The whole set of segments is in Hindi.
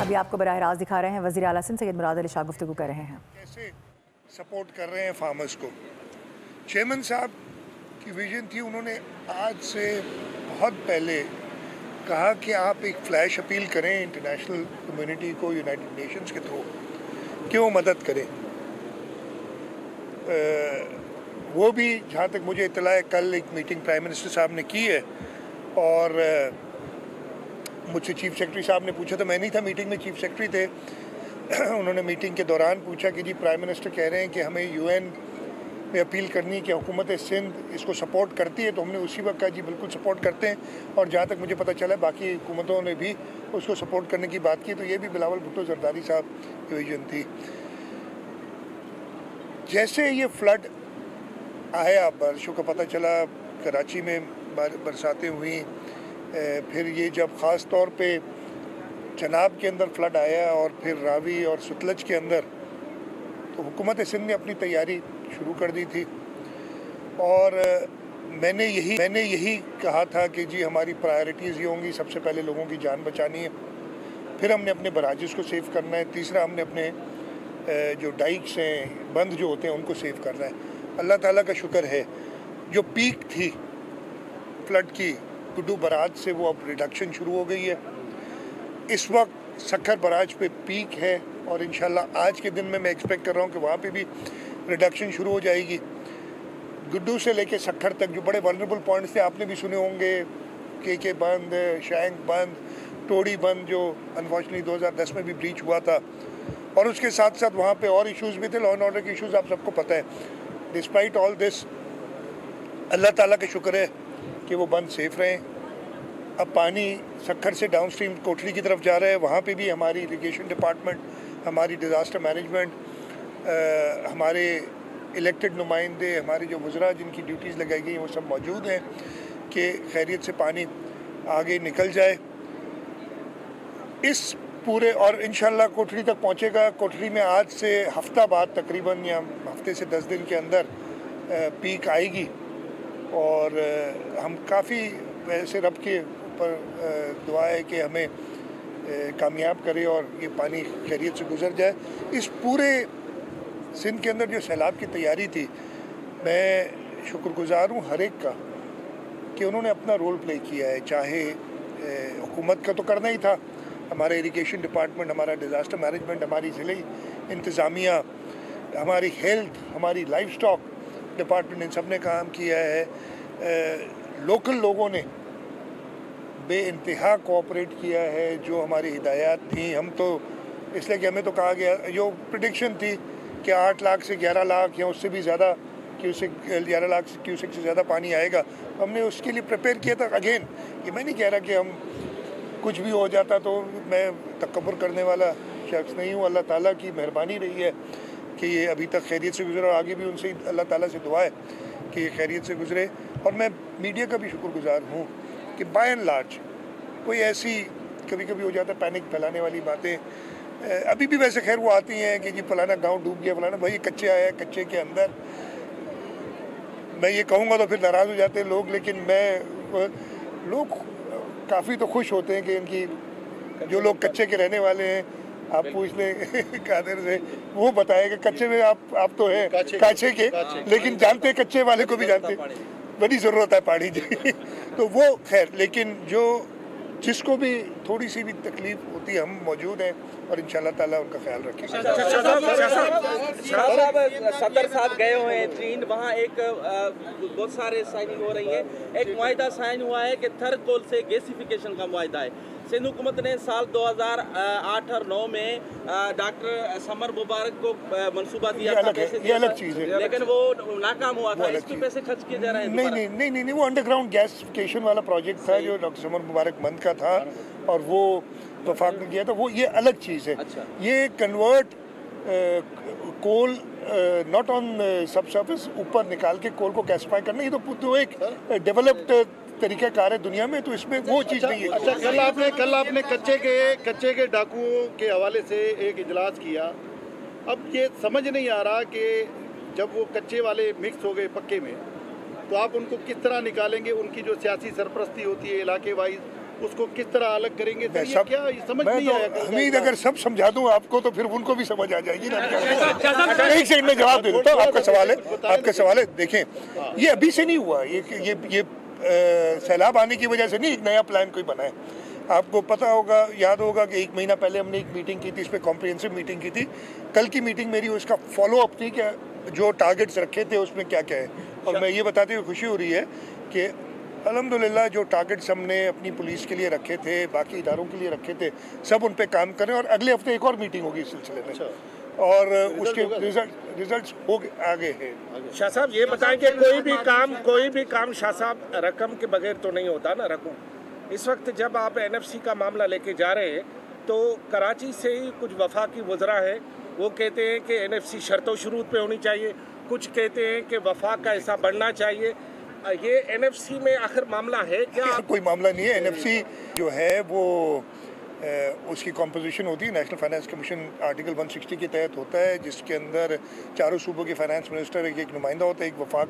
अभी आपको बराह रास्त दिखा रहे हैं। वज़ीर आला सिंध सैयद मुराद अली शाह गुफ्तगू कर रहे हैं। कैसे सपोर्ट कर रहे हैं फार्मर्स को। चेयरमैन साहब की विजन थी, उन्होंने आज से बहुत पहले कहा कि आप एक फ्लैश अपील करें इंटरनेशनल कम्युनिटी को, यूनाइटेड नेशंस के थ्रू, कि वो मदद करें। वो भी जहाँ तक मुझे इत्तला है कल एक मीटिंग प्राइम मिनिस्टर साहब ने की है और मुझसे चीफ सेक्रेटरी साहब ने पूछा, तो मैं नहीं था मीटिंग में, चीफ सेक्रेटरी थे। उन्होंने मीटिंग के दौरान पूछा कि जी प्राइम मिनिस्टर कह रहे हैं कि हमें यूएन में अपील करनी है कि हुकूमत सिंध इसको सपोर्ट करती है, तो हमने उसी वक्त कहा जी बिल्कुल सपोर्ट करते हैं। और जहाँ तक मुझे पता चला बाकी हुकूमतों ने भी उसको सपोर्ट करने की बात की, तो ये भी बिलावल भुट्टो जरदारी साहब की विजन थी। जैसे ये फ्लड आया, बारिशों का पता चला, कराची में बरसातें हुई, फिर ये जब ख़ास तौर पे चनाब के अंदर फ्लड आया और फिर रावी और सतलज के अंदर, तो हुकूमत सिंध ने अपनी तैयारी शुरू कर दी थी। और मैंने यही कहा था कि जी हमारी प्रायोरिटीज़ ये होंगी, सबसे पहले लोगों की जान बचानी है, फिर हमने अपने बराजिस को सेव करना है, तीसरा हमने अपने जो डाइक्स हैं, बंद जो होते हैं, उनको सेव करना है। अल्लाह ताला का शुक्र है जो पीक थी फ्लड की गुड्डू बराज से, वो अब रिडक्शन शुरू हो गई है। इस वक्त सक्खर बराज पे पीक है और इंशाल्लाह आज के दिन में मैं एक्सपेक्ट कर रहा हूँ कि वहाँ पे भी रिडक्शन शुरू हो जाएगी। गुड्डू से लेके सक्खर तक जो बड़े वल्नरेबल पॉइंट्स थे आपने भी सुने होंगे, के बंद, शैंक बंद, टोड़ी बंद, जो अनफॉर्चुनेटली 2010 में भी ब्रीच हुआ था, और उसके साथ साथ वहाँ पे और इश्यूज़ भी थे, लॉ एंड ऑर्डर के इश्यूज़ आप सबको पता है। डिस्पाइट ऑल दिस अल्लाह ताला का शुक्र है कि वो बंद सेफ रहे। अब पानी सक्खर से डाउन स्ट्रीम कोठरी की तरफ जा रहा है, वहाँ पे भी हमारी इरिगेशन डिपार्टमेंट, हमारी डिज़ास्टर मैनेजमेंट, हमारे इलेक्टेड नुमाइंदे, हमारे जो वज़रा जिनकी ड्यूटीज़ लगाई गई वो सब मौजूद हैं कि खैरियत से पानी आगे निकल जाए इस पूरे। और इंशाल्लाह कोठरी तक पहुँचेगा। कोठरी में आज से हफ्ता बाद तकरीबन, या हफ्ते से 10 दिन के अंदर पीक आएगी और हम काफ़ी वैसे रब के ऊपर दुआ है कि हमें कामयाब करे और ये पानी खैरियत से गुजर जाए। इस पूरे सिंध के अंदर जो सैलाब की तैयारी थी, मैं शुक्रगुजार हूँ हर एक का कि उन्होंने अपना रोल प्ले किया है। चाहे हुकूमत का तो करना ही था, हमारे इरिगेशन डिपार्टमेंट, हमारा डिज़ास्टर मैनेजमेंट, हमारी ज़िले इंतज़ामिया, हमारी हेल्थ, हमारी लाइफ स्टॉक डिपार्टमेंट, इन सब ने काम किया है। लोकल लोगों ने बेइंतहा कोऑपरेट किया है। जो हमारी हिदायत थी, हम तो इसलिए कि हमें तो कहा गया, जो प्रेडिक्शन थी कि 8 लाख से 11 लाख या उससे भी ज़्यादा क्यूसेक, 11 लाख क्यूसेक से ज़्यादा पानी आएगा, हमने उसके लिए प्रिपेयर किया था। अगेन ये मैं नहीं कह रहा कि हम कुछ भी हो जाता, तो मैं तकब्बुर करने वाला शख्स नहीं हूँ। अल्लाह ताला की मेहरबानी रही है कि ये अभी तक खैरियत से गुजरा और आगे भी उनसे अल्लाह ताला से दुआ है कि ये खैरियत से गुजरे। और मैं मीडिया का भी शुक्रगुजार हूँ कि बाय एंड लार्ज कोई ऐसी कभी कभी हो जाता है पैनिक फैलाने वाली बातें, अभी भी वैसे खैर वो आती हैं कि जी फलाना गांव डूब गया, फलाना भाई कच्चे आया है, कच्चे के अंदर मैं ये कहूँगा तो फिर नाराज़ हो जाते हैं लोग, लेकिन लोग काफ़ी तो खुश होते हैं कि इनकी जो लोग कच्चे के रहने वाले हैं, आप पूछ लें कादिर से, वो बताएगा कच्चे में आप तो हैं काचे के, लेकिन जानते हैं कच्चे वाले को भी जानते, बड़ी ज़रूरत है पानी की। तो वो खैर, लेकिन जो जिसको भी थोड़ी सी भी तकलीफ होती है, हम मौजूद हैं और इंशाल्लाह ताला उनका ख्याल रखेंगे। सदर साहब गए हुए हैं चीन, वहाँ एक बहुत सारे साइनिंग हो रही है। एक मुआहिदा साइन हुआ है कि थर कोल से गैसिफिकेशन का मुआहिदा है। सिंध हुकूमत ने साल 2008 और 9 में डॉक्टर समर मुबारक को मंसूबा दिया था, ये अलग चीज़ है, लेकिन वो नाकाम हुआ था। इस पे पैसे खर्च किए जा रहे हैं। नहीं, वो अंडरग्राउंड गैसिफिकेशन वाला प्रोजेक्ट था जो डॉक्टर समर मुबारक मंद का था और वो वफाक ने किया था, वो ये अलग चीज़ है। अच्छा। ये कन्वर्ट कोल नॉट ऑन सब सर्फेस, ऊपर निकाल के कोल को गैसिफाई करना, ये तो एक डेवलप्ड तरीका कार है दुनिया में, तो इसमें वो चीज़ नहीं है। अच्छा, कल आपने कच्चे के डाकुओं के हवाले से एक इजलास किया। अब ये समझ नहीं आ रहा कि जब वो कच्चे वाले मिक्स हो गए पक्के में, तो आप उनको किस तरह निकालेंगे? उनकी जो सियासी सरपरस्ती होती है इलाके वाइज, उसको किस तरह अलग करेंगे? सर, ये सब क्या समझ नहीं आया। हमीद अगर सब समझा दूं आपको तो फिर उनको भी समझ आ जाएगी ना। एक सेकंड में जवाब दे देता हूँ। आपका सवाल है देखें, ये अभी से नहीं हुआ, ये सैलाब आने की वजह से नहीं, एक नया प्लान कोई बना है। आपको पता होगा, याद होगा कि 1 महीना पहले हमने एक मीटिंग की थी, इस पर कॉम्प्रिहेंसिव मीटिंग की थी। कल की मीटिंग मेरी उसका फॉलो अप थी कि जो टारगेट्स रखे थे उसमें क्या क्या है। और मैं ये बताते हुए खुशी हो रही है कि अल्हम्दुलिल्लाह जो टारगेट्स हमने अपनी पुलिस के लिए रखे थे, बाकी इदारों के लिए रखे थे, सब उन पे काम करें। और अगले हफ्ते एक और मीटिंग होगी इस सिलसिले में, और उसके रिजल्ट्स हो आगे हैं। शाह साहब ये बताएं कि कोई भी काम शाह साहब रकम के बगैर तो नहीं होता ना। रकम इस वक्त जब आप NFC का मामला लेके जा रहे हैं तो कराची से ही कुछ वफाकी वज़रा है, वो कहते हैं कि NFC शर्तों शुरूत पे होनी चाहिए, कुछ कहते हैं कि वफाक का हिस्सा बढ़ना चाहिए। ये NFC में आखिर मामला है क्या? कोई मामला नहीं है। NFC जो है वो उसकी कॉम्पोजिशन होती है, नेशनल फाइनेंस कमीशन आर्टिकल 160 के तहत होता है, जिसके अंदर चारों सूबों के फाइनेंस मिनिस्टर एक नुमाइंदा होता है, एक वफाक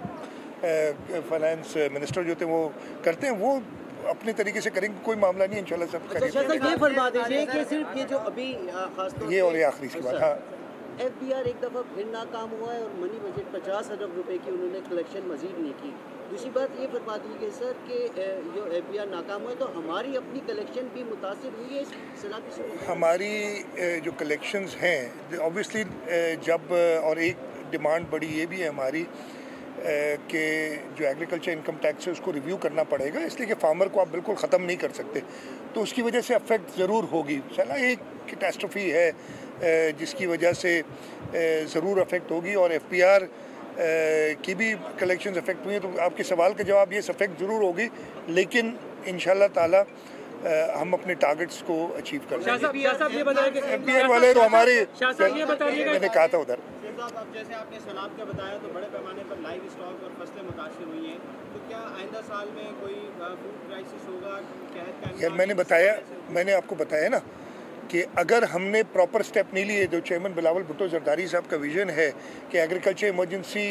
फाइनेंस मिनिस्टर जो होते हैं वो करते हैं। वो अपने तरीके से करेंगे, कोई मामला नहीं, इंशाल्लाह सब करेंगे। ये फरमा दीजिए कि सिर्फ ये जो अभी खासतौर ये और ये आखिरी की बात, हाँ, FBR एक दफ़ा फिर नाकाम हुआ है और मनी बजट 50 अरब रुपए की उन्होंने कलेक्शन मजीद नहीं की। दूसरी बात ये फरमा दीजिए सर कि जो FBR नाकाम हुआ है तो हमारी अपनी कलेक्शन भी मुतासिर हुई है इस सैलाब की? हमारी जो कलेक्शंस हैं ऑब्वियसली जब, और एक डिमांड बड़ी ये भी है हमारी कि जो एग्रीकल्चर इनकम टैक्स है उसको रिव्यू करना पड़ेगा, इसलिए कि फार्मर को आप बिल्कुल ख़त्म नहीं कर सकते, तो उसकी वजह से अफेक्ट ज़रूर होगी। चला एक कैटास्ट्रफी है जिसकी वजह से ज़रूर अफेक्ट होगी, और FBR की भी कलेक्शंस अफेक्ट हुई हैं। तो आपके सवाल का जवाब ये अफेक्ट ज़रूर होगी, लेकिन इंशाल्लाह ताला हम अपने टारगेट्स को अचीव कर लेंगे। FBR वाले तो हमारे, मैंने कहा था उधर, अब जैसे आपने सैलाब का बताया तो बड़े पैमाने पर लाइव स्टॉक और फसलें मुतासिर हुई हैं, तो क्या आइंदा साल में कोई फूड क्राइसिस होगा? यार मैंने आपको बताया ना कि अगर हमने प्रॉपर स्टेप नहीं लिए, जो चेयरमैन बिलावल भुट्टो जरदारी साहब का विजन है कि एग्रीकल्चर इमरजेंसी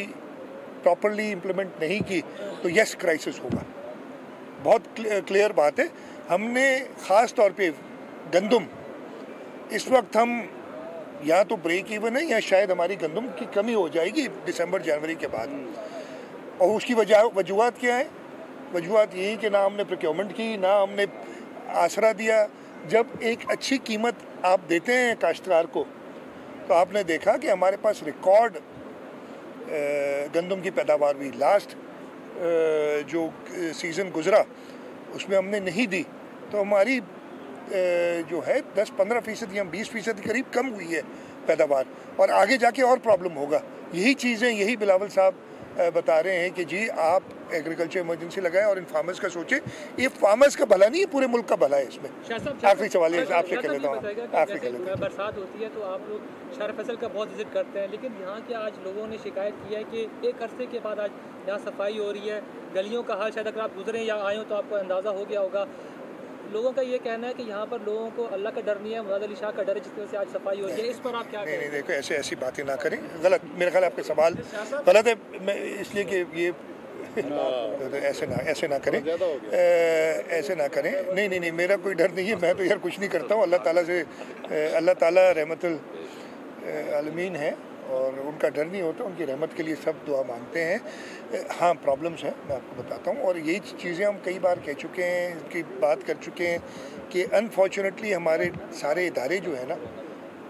प्रॉपरली इम्प्लीमेंट नहीं की, तो यस क्राइसिस होगा। बहुत क्लियर बात है। हमने ख़ास तौर पे गंदम, इस वक्त हम या तो ब्रेक इवन है या शायद हमारी गंदम की कमी हो जाएगी दिसंबर जनवरी के बाद। और उसकी वजूहत क्या है? वजूहत यही कि ना हमने प्रोक्योरमेंट की, ना हमने आसरा दिया। जब एक अच्छी कीमत आप देते हैं काश्तकार को, तो आपने देखा कि हमारे पास रिकॉर्ड गंदम की पैदावार हुई। लास्ट जो सीज़न गुजरा उसमें हमने नहीं दी, तो हमारी जो है 10-15% या 20% के करीब कम हुई है पैदावार, और आगे जाके और प्रॉब्लम होगा। यही चीज़ें, यही बिलावल साहब बता रहे हैं कि जी आप एग्रीकल्चर इमरजेंसी लगाएं और इन फार्मर्स का सोचें। ये फार्मर्स का भला नहीं है, पूरे मुल्क का भला है इसमें। आखिरी सवाल है आपसे कर लेता हूँ, आखिरी कर लेता हूँ। बरसात होती है तो आप लोग शहर फैसल का बहुत विजिट करते हैं, लेकिन यहाँ के आज लोगों ने शिकायत की है कि एक अरसे के बाद आज यहाँ सफाई हो रही है, गलियों का हाल शायद अगर आप गुजरे या आए हो तो आपको अंदाज़ा हो गया होगा। लोगों का ये कहना है कि यहाँ पर लोगों को अल्लाह का डर नहीं है, मुराद अली शाह का डर है, जिस तरह से आज सफाई हो रही है। इस पर आप क्या कहें? नहीं, देखो ऐसी बातें ना करें, गलत, मेरे ख्याल आपके सवाल गलत है। मैं इसलिए कि ये ऐसे ना करें, ऐसे ना करें। नहीं, मेरा कोई डर नहीं है, मैं तो यार कुछ नहीं करता हूँ। अल्लाह ताला रहमतुल आलमीन है और उनका डर नहीं होता, उनकी रहमत के लिए सब दुआ मांगते हैं। हाँ, प्रॉब्लम्स हैं, मैं आपको बताता हूँ, और यही चीज़ें हम कई बार कह चुके हैं, इसकी बात कर चुके हैं कि अनफॉर्चुनेटली हमारे सारे इदारे जो है ना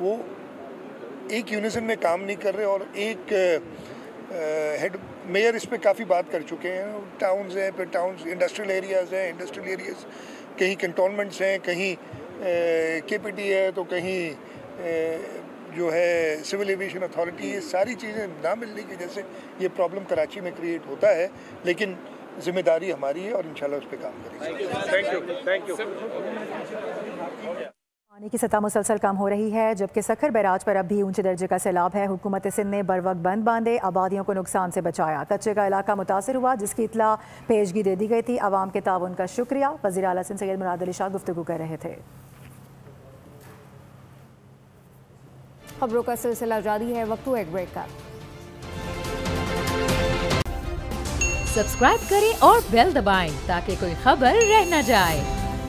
वो एक यूनिसन में काम नहीं कर रहे, और एक हेड मेयर इस पर काफ़ी बात कर चुके हैं। टाउन्स हैं, फिर टाउन्स, इंडस्ट्रियल एरियाज़ कहीं कंटोनमेंट्स हैं, कहीं KPT है, तो कहीं जो है सिविल एविएशन अथॉरिटी। ये सारी चीज़ें ना मिलने की वजह से ये प्रॉब्लम कराची में क्रिएट होता है, लेकिन जिम्मेदारी हमारी है और इंशाल्लाह उस पर काम करेंगे। Thank you. पानी की सतह मुसलसल कम हो रही है, जबकि सखर बैराज पर अब भी ऊंचे दर्जे का सैलाब है। हुकूमत सिंध ने बर वक्त बंद बांधे, आबादियों को नुकसान से बचाया। कच्चे का इलाका मुतासर हुआ, जिसकी इतला पेशगी दे दी गई थी। आवाम के ताउन का शुक्रिया। वज़ीर आला सिंध सैयद मुराद अली शाह गुफ्तगू कर रहे थे। खबरों का सिलसिला जारी है, वक्त हुआ एक ब्रेक का। सब्सक्राइब करें और बेल दबाएं ताकि कोई खबर रह न जाए।